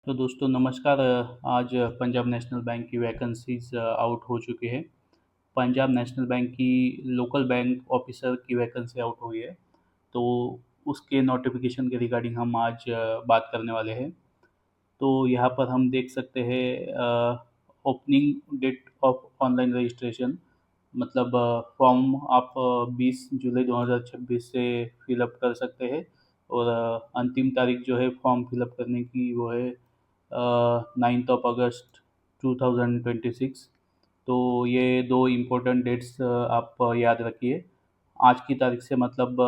तो दोस्तों नमस्कार। आज पंजाब नेशनल बैंक की वैकेंसीज आउट हो चुकी है। पंजाब नेशनल बैंक की लोकल बैंक ऑफिसर की वैकेंसी आउट हुई है। तो उसके नोटिफिकेशन के रिगार्डिंग हम आज बात करने वाले हैं। तो यहाँ पर हम देख सकते हैं opening date of online registration, मतलब फॉर्म आप 20 जुलाई 2026 से फिलअप कर सकते हैं। और अंतिम तारीख जो है फॉर्म फिलअप करने की वो है 9 अगस्त 2026। तो ये दो इम्पोर्टेंट डेट्स आप याद रखिए। आज की तारीख से मतलब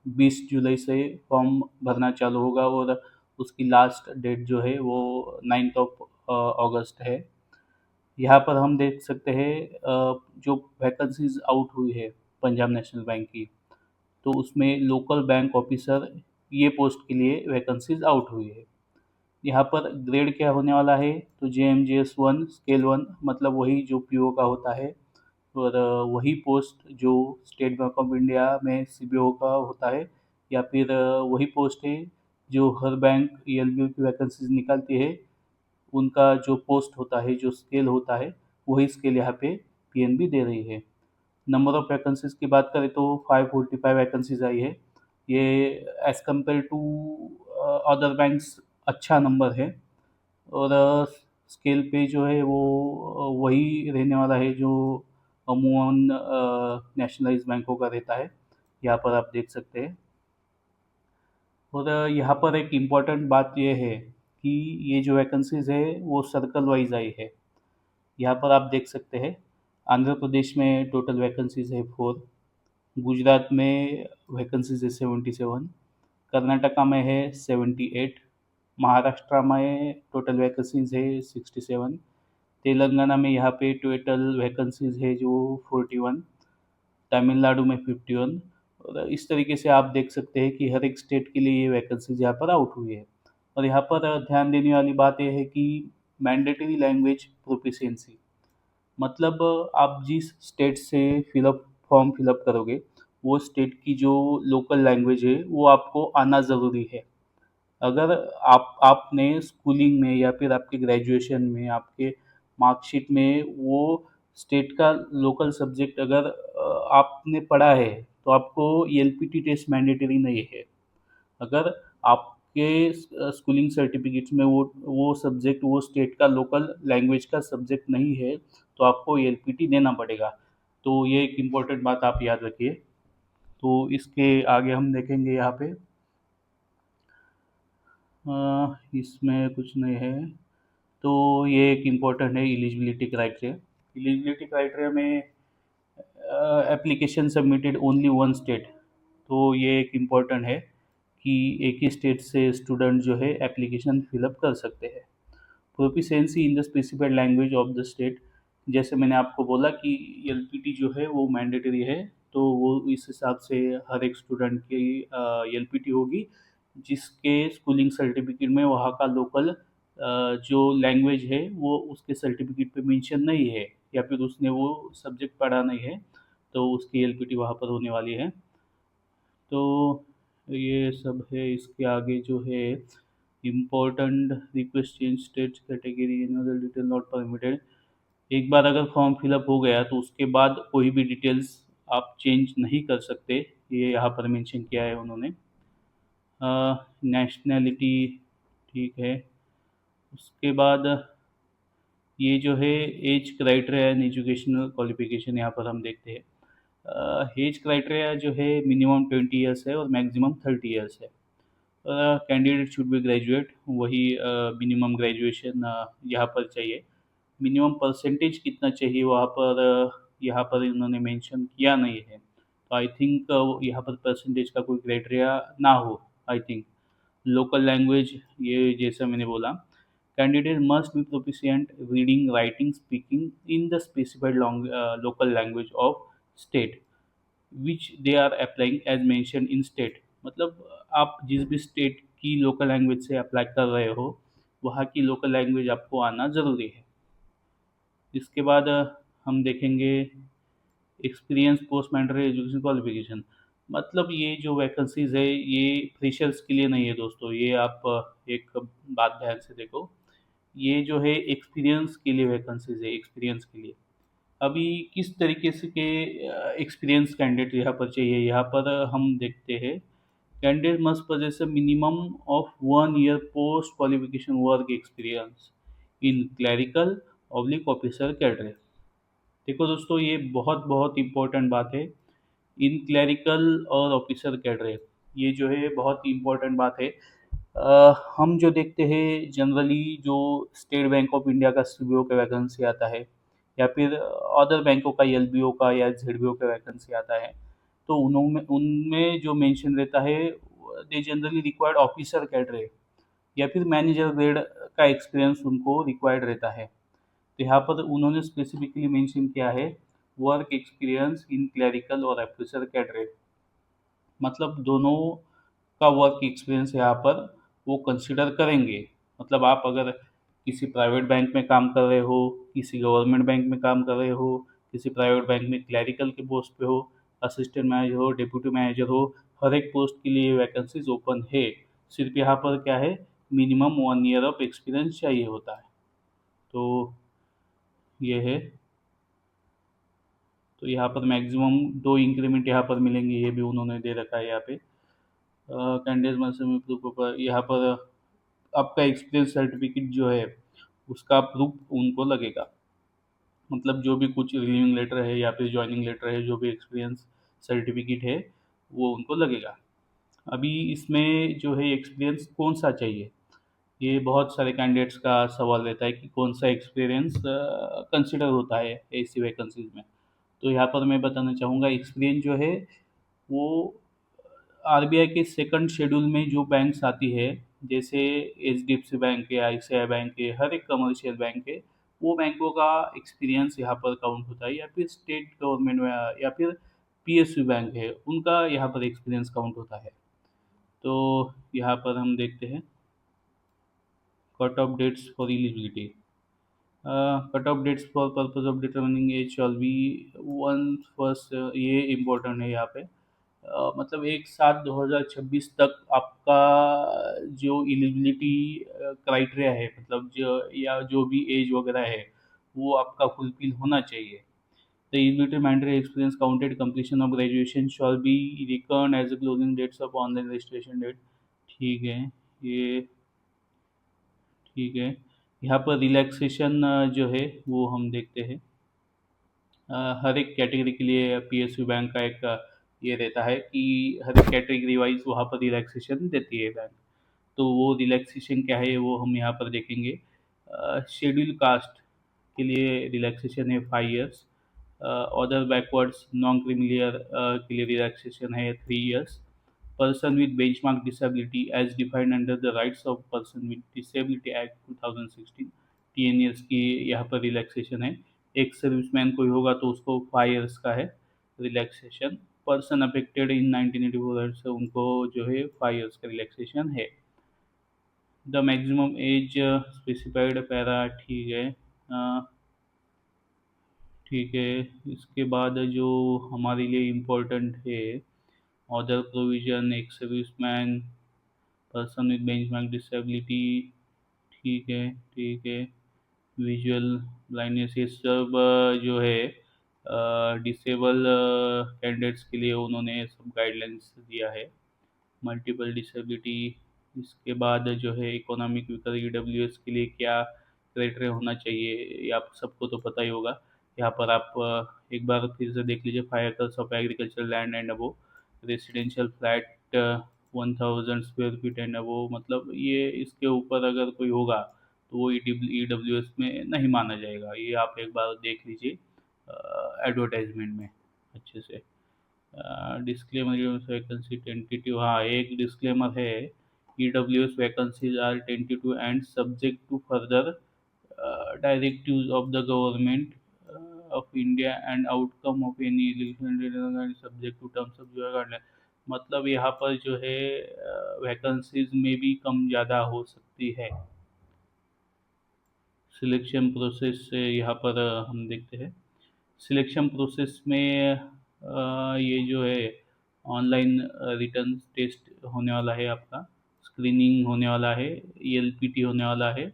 20 जुलाई से फॉर्म भरना चालू होगा और उसकी लास्ट डेट जो है वो 9 अगस्त है। यहाँ पर हम देख सकते हैं जो वैकेंसीज आउट हुई है पंजाब नेशनल बैंक की, तो उसमें लोकल बैंक ऑफिसर ये पोस्ट के लिए वैकेंसीज आउट हुई है। यहाँ पर ग्रेड क्या होने वाला है, तो JMGS 1 स्केल 1, मतलब वही जो पीओ का होता है। और वही पोस्ट जो स्टेट बैंक ऑफ इंडिया में सीबीओ का होता है, या फिर वही पोस्ट है जो हर बैंक ELBO की वैकेंसीज निकालती है, उनका जो पोस्ट होता है, जो स्केल होता है, वही स्केल यहाँ पे PNB दे रही है। नंबर ऑफ वैकेंसीज की बात करें तो 545 वैकेंसीज आई है। ये as compare to other banks अच्छा नंबर है। और स्केल पे जो है वो वही रहने वाला है जो अमूमन नेशनलाइज बैंकों का रहता है। यहाँ पर आप देख सकते हैं। और यहाँ पर एक इम्पॉर्टेंट बात ये है कि ये जो वैकेंसीज है वो सर्कल वाइज आई है। यहाँ पर आप देख सकते हैं, आंध्र प्रदेश में टोटल वैकेंसीज है 4, गुजरात में वैकेंसीज है 77, कर्नाटका में है 78, महाराष्ट्र में टोटल वैकेंसीज है 67, तेलंगाना में यहाँ पे टोटल वैकेंसीज है जो 41, तमिलनाडु में 51। और इस तरीके से आप देख सकते हैं कि हर एक स्टेट के लिए ये वैकेंसीज यहाँ पर आउट हुई है। और यहाँ पर ध्यान देने वाली बात यह है कि मैंडेटरी लैंग्वेज प्रोफिशिएंसी, मतलब आप जिस स्टेट से फिलअप फॉर्म फिलअप करोगे, वो स्टेट की जो लोकल लैंग्वेज है वो आपको आना ज़रूरी है। अगर आपने स्कूलिंग में या फिर आपके ग्रेजुएशन में आपके मार्कशीट में वो स्टेट का लोकल सब्जेक्ट अगर आपने पढ़ा है, तो आपको ELPT टेस्ट मैंडेटरी नहीं है। अगर आपके स्कूलिंग सर्टिफिकेट्स में वो सब्जेक्ट वो स्टेट का लोकल लैंग्वेज का सब्जेक्ट नहीं है, तो आपको ELPT देना पड़ेगा। तो ये एक इम्पोर्टेंट बात आप याद रखिए। तो इसके आगे हम देखेंगे यहाँ पे इसमें कुछ नहीं है। तो ये एक इम्पोर्टेंट है एलिजिबिलिटी क्राइटेरिया। एलिजिबिलिटी क्राइटेरिया में application submitted only one state. तो ये एक इम्पोर्टेंट है कि एक ही स्टेट से स्टूडेंट जो है एप्लीकेशन फिलअप कर सकते हैं। Proficiency in the specified language of the state, जैसे मैंने आपको बोला कि ELPT जो है वो मैंडेटरी है, तो वो इस हिसाब से हर एक स्टूडेंट की ELPT होगी जिसके स्कूलिंग सर्टिफिकेट में वहाँ का लोकल जो लैंग्वेज है वो उसके सर्टिफिकेट पे मेंशन नहीं है, या फिर उसने वो सब्जेक्ट पढ़ा नहीं है, तो उसकी ELPT वहाँ पर होने वाली है। तो ये सब है। इसके आगे जो है important request change state category any other detail not permitted. एक बार अगर फॉर्म फिलअप हो गया तो उसके बाद कोई भी डिटेल्स आप चेंज नहीं कर सकते, ये यहाँ पर मेंशन किया है उन्होंने। नेशनैलिटी ठीक है। उसके बाद ये जो है age criteria and educational qualification, यहाँ पर हम देखते हैं एज क्राइटेरिया जो है मिनिमम 20 ईयर्स है और मैक्सिमम 30 ईयर्स है। कैंडिडेट शुड बी ग्रेजुएट, वही मिनिमम ग्रेजुएशन यहाँ पर चाहिए। मिनिमम परसेंटेज कितना चाहिए वहाँ पर यहाँ पर इन्होंने मेंशन किया नहीं है। तो आई थिंक यहाँ पर परसेंटेज का कोई क्राइटेरिया ना हो। आई थिंक लोकल लैंग्वेज, ये जैसा मैंने बोला, candidate must be proficient reading writing speaking in the specified local language of state which they are applying as mention in state, मतलब आप जिस भी स्टेट की लोकल लैंग्वेज से अप्लाई कर रहे हो, वहाँ की लोकल लैंग्वेज आपको आना ज़रूरी है। इसके बाद हम देखेंगे experience post mandatory education qualification. मतलब ये जो वैकेंसीज़ है ये फ्रेशर्स के लिए नहीं है दोस्तों, ये आप एक बात ध्यान से देखो, ये जो है एक्सपीरियंस के लिए वैकेंसीज़ है, एक्सपीरियंस के लिए। अभी किस तरीके से के एक्सपीरियंस कैंडिडेट यहाँ पर चाहिए, यहाँ पर हम देखते हैं candidate must possess a minimum of 1 year post qualification work experience in clerical oblique officer cadre। देखो दोस्तों, ये बहुत बहुत इम्पोर्टेंट बात है। इन क्लरिकल और ऑफिसर कैडरे, ये जो है बहुत ही इम्पोर्टेंट बात है। हम जो देखते हैं जनरली, जो स्टेट बैंक ऑफ इंडिया का सीबीओ का वैकेंसी आता है, या फिर अदर बैंकों का एलबीओ का या जेडबीओ का वैकेंसी आता है, तो उनमें उनमें जो मेंशन रहता है, they generally required officer cadre या फिर मैनेजर ग्रेड का एक्सपीरियंस उनको रिक्वायर्ड रहता है। तो यहाँ पर उन्होंने स्पेसिफिकली मेंशन किया है वर्क एक्सपीरियंस इन क्लरिकल और ऑफिसर कैडरे, मतलब दोनों का वर्क एक्सपीरियंस यहाँ पर वो कंसिडर करेंगे। मतलब आप अगर किसी प्राइवेट बैंक में काम कर रहे हो, किसी गवर्नमेंट बैंक में काम कर रहे हो, किसी प्राइवेट बैंक में क्लरिकल के पोस्ट पे हो, असिस्टेंट मैनेजर हो, डिप्यूटी मैनेजर हो, हर एक पोस्ट के लिए वैकेंसीज ओपन है। सिर्फ यहाँ पर क्या है, मिनिमम 1 ईयर ऑफ एक्सपीरियंस चाहिए होता है। तो ये है। तो यहाँ पर मैक्सिमम 2 इंक्रीमेंट यहाँ पर मिलेंगे, ये भी उन्होंने दे रखा है यहाँ पे। कैंडिडेट मस्ट में प्रूफ पर यहाँ पर आपका एक्सपीरियंस सर्टिफिकेट जो है उसका प्रूफ उनको लगेगा। मतलब जो भी कुछ रिलीविंग लेटर है या फिर जॉइनिंग लेटर है, जो भी एक्सपीरियंस सर्टिफिकेट है वो उनको लगेगा। अभी इसमें जो है एक्सपीरियंस कौन सा चाहिए, ये बहुत सारे कैंडिडेट्स का सवाल रहता है कि कौन सा एक्सपीरियंस कंसिडर होता है ऐसी वैकेंसीज में। तो यहाँ पर मैं बताना चाहूँगा, एक्सपीरियंस जो है वो आरबीआई के सेकंड शेड्यूल में जो बैंक्स आती है, जैसे एचडीएफसी बैंक है, आईसीआई बैंक है, हर एक कमर्शियल बैंक है, वो बैंकों का एक्सपीरियंस यहाँ पर काउंट होता है। या फिर स्टेट गवर्नमेंट में या फिर पीएसयू बैंक है, उनका यहाँ पर एक्सपीरियंस काउंट होता है। तो यहाँ पर हम देखते हैं cut off dates for eligibility. Cut off dates for purpose of determining age shall be one first, ये इम्पोर्टेंट है यहाँ पे। मतलब 1/7/2026 तक आपका जो एलिजिबिलिटी क्राइटेरिया है, मतलब जो या जो भी एज वगैरह है, वो आपका फुलफिल होना चाहिए। The eligibility mandatory experience counted completion of graduation shall be record as a closing dates of online registration date. ठीक है, ये ठीक है। यहाँ पर रिलैक्सेशन जो है वो हम देखते हैं। हर एक कैटेगरी के लिए पीएसयू बैंक का एक ये रहता है कि हर एक कैटेगरी वाइज वहाँ पर रिलैक्सेशन देती है बैंक। तो वो रिलैक्सेशन क्या है वो हम यहाँ पर देखेंगे। शेड्यूल कास्ट के लिए रिलैक्सेशन है 5 years. Other backwards non creamy layer के लिए रिलैक्सेशन है 3 years. Person with benchmark disability as defined under the rights of person with disability act 2016, 3 years की यहाँ पर रिलैक्सेशन है। एक सर्विसमैन कोई होगा तो उसको 5 इयर्स का है रिलैक्सेशन। पर्सन अफेक्टेड इन 1984 से उनको जो है 5 इयर्स का रिलैक्सेशन है। The maximum age specified para, ठीक है। ठीक है, इसके बाद जो हमारे लिए इम्पोर्टेंट है, अदर प्रोविजन, एक serviceman, person with benchmark disability, ठीक है, ठीक है। विजुअल ब्लाइंडनेस, ये सब जो है डिसेबल कैंडिडेट्स के लिए उन्होंने सब गाइडलाइंस दिया है। मल्टीपल डिसेबिलिटी, इसके बाद जो है इकोनॉमिक विकल्प ईडब्ल्यूएस के लिए क्या क्राइटेरिया होना चाहिए, ये आप सबको तो पता ही होगा। यहाँ पर आप एक बार फिर से देख लीजिए, 5 acres of agriculture land and above, residential flat 1000 square feet and above, मतलब ये इसके ऊपर अगर कोई होगा तो वो ईडब्ल्यूएस में नहीं माना जाएगा। ये आप एक बार देख लीजिए एडवर्टाइजमेंट में अच्छे से। डिस्क्लेमर, वैकेंसी टेंटेटिव, हाँ एक डिस्क्लेमर है, EWS vacancies are tentative and subject to further directives of the government of India and outcome of any election subject to terms of जो है। मतलब यहाँ पर जो है वैकेंसीज में भी कम ज़्यादा हो सकती है। सिलेक्शन प्रोसेस से यहाँ पर हम देखते हैं। सिलेक्शन प्रोसेस में ये जो है ऑनलाइन रिटर्न टेस्ट होने वाला है आपका, स्क्रीनिंग होने वाला है, एलपीटी होने वाला है,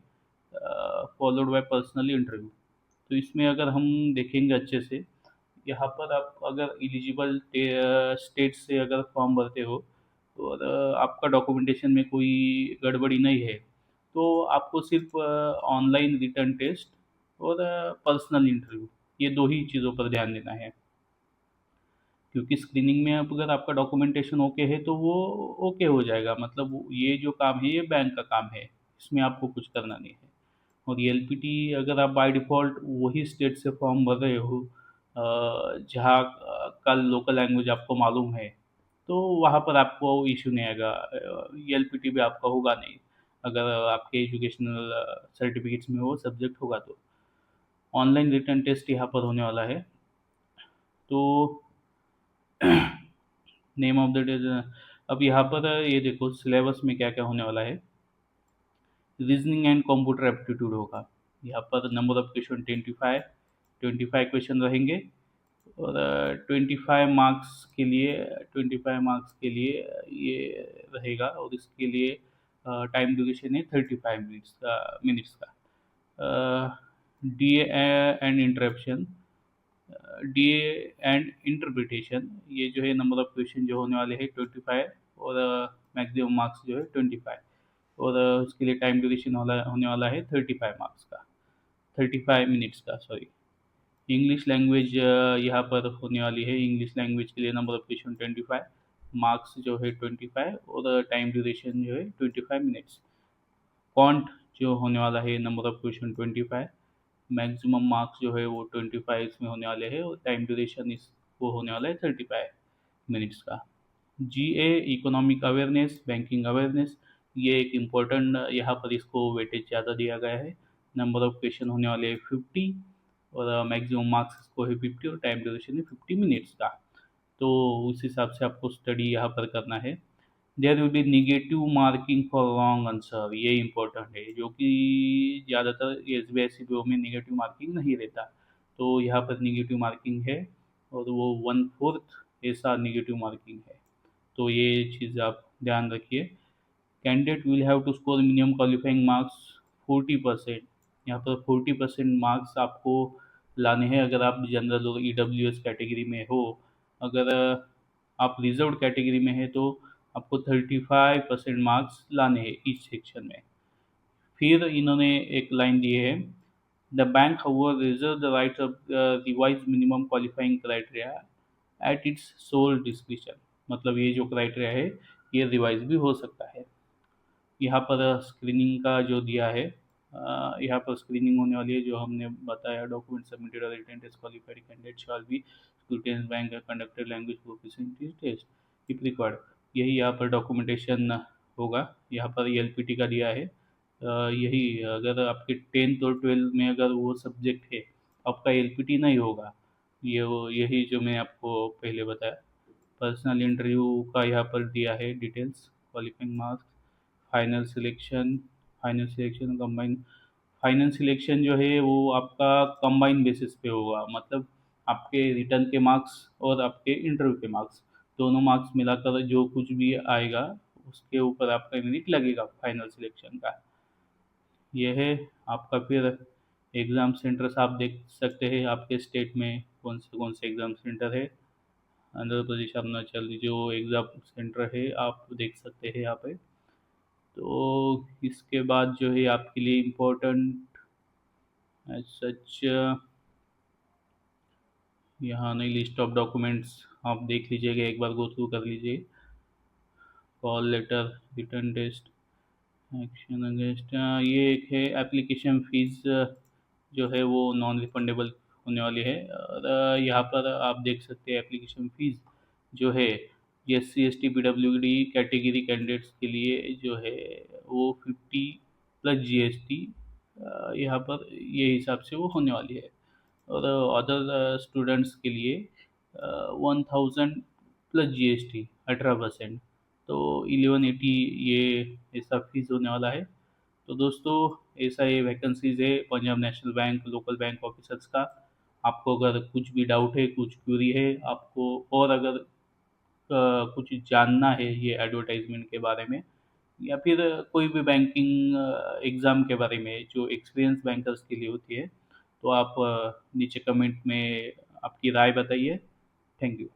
फॉलोड बाय पर्सनल इंटरव्यू। तो इसमें अगर हम देखेंगे अच्छे से, यहाँ पर आप अगर एलिजिबल स्टेट से अगर फॉर्म भरते हो और आपका डॉक्यूमेंटेशन में कोई गड़बड़ी नहीं है, तो आपको सिर्फ ऑनलाइन रिटर्न टेस्ट और पर्सनल इंटरव्यू, ये दो ही चीज़ों पर ध्यान देना है। क्योंकि स्क्रीनिंग में अब अगर आपका डॉक्यूमेंटेशन ओके है तो वो ओके हो जाएगा, मतलब ये जो काम है ये बैंक का काम है, इसमें आपको कुछ करना नहीं है। और ये एलपीटी अगर आप बाय डिफ़ॉल्ट वही स्टेट से फॉर्म भर रहे हो जहाँ का लोकल लैंग्वेज आपको मालूम है, तो वहाँ पर आपको इश्यू नहीं आएगा, एलपीटी भी आपका होगा नहीं, अगर आपके एजुकेशनल सर्टिफिकेट्स में वो सब्जेक्ट होगा तो। ऑनलाइन रिटर्न टेस्ट यहाँ पर होने वाला है। तो नेम ऑफ द डे, अब यहाँ पर ये देखो सिलेबस में क्या क्या होने वाला है। रीजनिंग एंड कंप्यूटर एप्टीट्यूड होगा, यहाँ पर नंबर ऑफ क्वेश्चन 25 क्वेश्चन रहेंगे, और 25 मार्क्स के लिए ये रहेगा, और इसके लिए टाइम ड्यूरेशन है 35 मिनट्स का। D and interruption, D and interpretation, ये जो है नंबर ऑफ क्वेश्चन जो होने वाले हैं 25, और मैक्सिमम मार्क्स जो है 25, और उसके लिए टाइम ड्यूरेशन होने वाला है 35 मार्क्स का, 35 मिनट्स का, सॉरी। इंग्लिश लैंग्वेज यहाँ पर होने वाली है, इंग्लिश लैंग्वेज के लिए नंबर ऑफ क्वेश्चन 25, मार्क्स जो है 25, और टाइम ड्यूरेशन जो है 25 मिनट्स। कॉन्ट जो होने वाला है number of question 25, maximum marks जो है वो 25 इसमें होने वाले हैं, और टाइम ड्यूरेशन इसको होने वाला है 35 मिनट्स का। जीए इकोनॉमिक अवेयरनेस, बैंकिंग अवेयरनेस, ये एक इम्पोर्टेंट, यहाँ पर इसको वेटेज ज़्यादा दिया गया है। नंबर ऑफ क्वेश्चन होने वाले हैं 50, और मैक्सिमम मार्क्स इसको है 50, और टाइम ड्यूरेशन है 50 मिनट्स का। तो उस हिसाब से आपको स्टडी यहाँ पर करना है। There will be negative marking for wrong answer, ये इम्पोर्टेंट है, जो कि ज़्यादातर S B I C B O में निगेटिव मार्किंग नहीं रहता, तो यहाँ पर निगेटिव मार्किंग है, और वो 1/4 ऐसा निगेटिव मार्किंग है। तो ये चीज़ आप ध्यान रखिए। Candidate will have to score minimum qualifying marks 40%, यहाँ पर 40% मार्क्स आपको लाने हैं अगर आप जनरल और ईडब्ल्यूएस कैटेगरी में हो। अगर आप रिजर्व्ड कैटेगरी में है तो आपको 35% मार्क्स लाने हैं ईच सेक्शन में। फिर इन्होंने एक लाइन दी है, the bank however reserve the right of revise minimum qualifying criteria at its sole description, मतलब ये जो क्राइटेरिया है ये रिवाइज भी हो सकता है। यहाँ पर स्क्रीनिंग का जो दिया है, यहाँ पर स्क्रीनिंग होने वाली है जो हमने बताया, डॉक्यूमेंट सबमिटेड और written test qualified candidate shall be scrutinized bank conducted language proficiency test if required, यही यहाँ पर डॉक्यूमेंटेशन होगा। यहाँ पर एलपीटी का दिया है, यही अगर आपके 10th और 12th में अगर वो सब्जेक्ट है, आपका एलपीटी नहीं होगा, यही जो मैं आपको पहले बताया। पर्सनल इंटरव्यू का यहाँ पर दिया है details, qualifying marks, final selection, combine, final selection जो है वो आपका कंबाइन बेसिस पे होगा, मतलब आपके रिटर्न के मार्क्स और आपके इंटरव्यू के मार्क्स, दोनों मार्क्स मिलाकर जो कुछ भी आएगा उसके ऊपर आपका मेरिट लगेगा फाइनल सिलेक्शन का। ये है आपका। फिर एग्ज़ाम सेंटर्स आप देख सकते हैं आपके स्टेट में कौन से एग्ज़ाम सेंटर है। आंध्र प्रदेश, अरुणाचल जो एग्ज़ाम सेंटर है आप देख सकते हैं यहाँ पे। तो इसके बाद जो है आपके लिए इम्पोर्टेंट एज सच यहाँ नहीं, लिस्ट ऑफ डॉक्यूमेंट्स आप देख लीजिएगा, एक बार गो थ्रू कर लीजिए। Call letter, written test, action against, ये एक है एप्लीकेशन फ़ीस जो है वो नॉन रिफंडेबल होने वाली है, और यहाँ पर आप देख सकते हैं एप्लीकेशन फ़ीस जो है S C S T P W D category candidates के लिए जो है वो 50 प्लस जीएसटी, यहाँ पर ये हिसाब से वो होने वाली है, और अदर स्टूडेंट्स के लिए 1000 प्लस जीएसटी 18%, तो 1180 ये ऐसा फीस होने वाला है। तो दोस्तों ऐसा ये वैकेंसीज़ है Punjab national bank local bank officers का। आपको अगर कुछ भी डाउट है, कुछ क्यूरी है आपको, और अगर कुछ जानना है ये एडवर्टाइजमेंट के बारे में, या फिर कोई भी बैंकिंग एग्ज़ाम के बारे में जो एक्सपीरियंस बैंकर्स के लिए होती है, तो आप नीचे कमेंट में आपकी राय बताइए। Thank you.